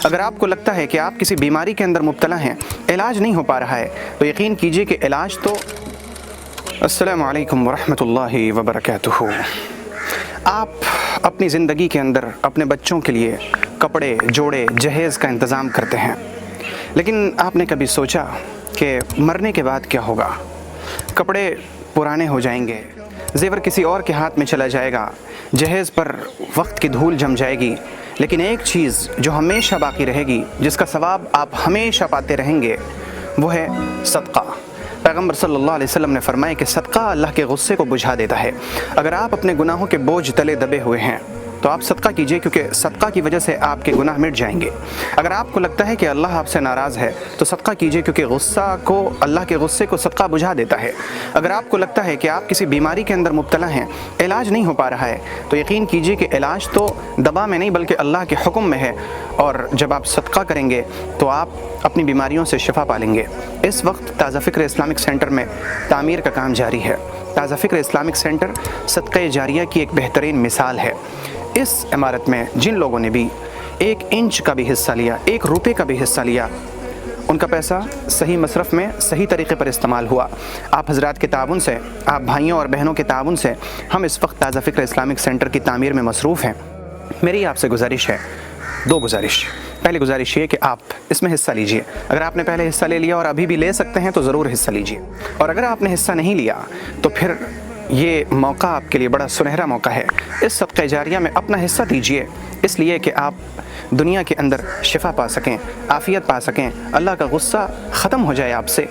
اگر آپ کو لگتا ہے کہ آپ کسی بیماری کے اندر مبتلا ہیں، علاج نہیں ہو پا رہا ہے، تو یقین کیجئے کہ علاج تو السلام علیکم ورحمۃ اللہ وبرکاتہ۔ آپ اپنی زندگی کے اندر اپنے بچوں کے لیے کپڑے، جوڑے، جہیز کا انتظام کرتے ہیں، لیکن آپ نے کبھی سوچا کہ مرنے کے بعد کیا ہوگا؟ کپڑے پرانے ہو جائیں گے، زیور کسی اور کے ہاتھ میں چلا جائے گا، جہیز پر وقت کی دھول جم جائے گی، لیکن ایک چیز جو ہمیشہ باقی رہے گی، جس کا ثواب آپ ہمیشہ پاتے رہیں گے، وہ ہے صدقہ۔ پیغمبر صلی اللہ علیہ وسلم نے فرمایا کہ صدقہ اللہ کے غصے کو بجھا دیتا ہے۔ اگر آپ اپنے گناہوں کے بوجھ تلے دبے ہوئے ہیں تو آپ صدقہ کیجئے، کیونکہ صدقہ کی وجہ سے آپ کے گناہ مٹ جائیں گے۔ اگر آپ کو لگتا ہے کہ اللہ آپ سے ناراض ہے تو صدقہ کیجئے، کیونکہ اللہ کے غصے کو صدقہ بجھا دیتا ہے۔ اگر آپ کو لگتا ہے کہ آپ کسی بیماری کے اندر مبتلا ہیں، علاج نہیں ہو پا رہا ہے، تو یقین کیجئے کہ علاج تو دوا میں نہیں بلکہ اللہ کے حکم میں ہے، اور جب آپ صدقہ کریں گے تو آپ اپنی بیماریوں سے شفا پالیں گے۔ اس وقت تازہ فکر اسلامک سینٹر میں تعمیر کا کام جاری ہے۔ تازہ فکر اسلامک سینٹر صدقہ جاریہ کی ایک بہترین مثال ہے۔ اس عمارت میں جن لوگوں نے بھی 1 انچ کا بھی حصہ لیا، 1 روپے کا بھی حصہ لیا، ان کا پیسہ صحیح مصرف میں صحیح طریقے پر استعمال ہوا۔ آپ حضرات کے تعاون سے، آپ بھائیوں اور بہنوں کے تعاون سے ہم اس وقت تازہ فکر اسلامک سینٹر کی تعمیر میں مصروف ہیں۔ میری آپ سے گزارش ہے، 2 گزارش۔ پہلی گزارش یہ کہ آپ اس میں حصہ لیجئے۔ اگر آپ نے پہلے حصہ لے لیا اور ابھی بھی لے سکتے ہیں تو ضرور حصہ لیجئے، اور اگر آپ نے حصہ نہیں لیا تو پھر یہ موقع آپ کے لیے بڑا سنہرا موقع ہے۔ اس صدقہ جاریہ میں اپنا حصہ دیجئے، اس لیے کہ آپ دنیا کے اندر شفا پا سکیں، عافیت پا سکیں، اللہ کا غصہ ختم ہو جائے آپ سے،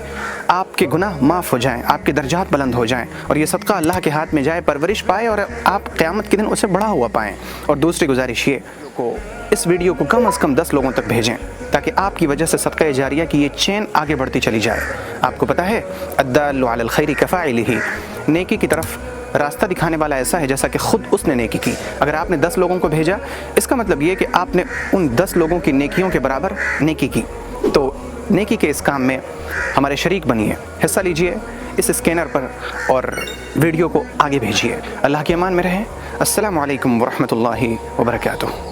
آپ کے گناہ معاف ہو جائیں، آپ کے درجات بلند ہو جائیں، اور یہ صدقہ اللہ کے ہاتھ میں جائے، پرورش پائے، اور آپ قیامت کے دن اسے بڑھا ہوا پائیں۔ اور دوسری گزارش یہ کو اس ویڈیو کو کم از کم 10 لوگوں تک بھیجیں، تاکہ آپ کی وجہ سے صدقہ جاریہ کی یہ چین آگے بڑھتی چلی جائے۔ آپ کو پتہ ہے الدال علی الخیر کفاعلہ، نیکی کی طرف راستہ دکھانے والا ایسا ہے جیسا کہ خود اس نے نیکی کی۔ اگر آپ نے 10 لوگوں کو بھیجا، اس کا مطلب یہ کہ آپ نے ان 10 لوگوں کی نیکیوں کے برابر نیکی کی۔ تو نیکی کے اس کام میں ہمارے شریک بنیے، حصہ لیجئے اس اسکینر پر، اور ویڈیو کو آگے بھیجیے۔ اللہ کے امان میں رہیں۔ السلام علیکم ورحمۃ اللہ وبرکاتہ۔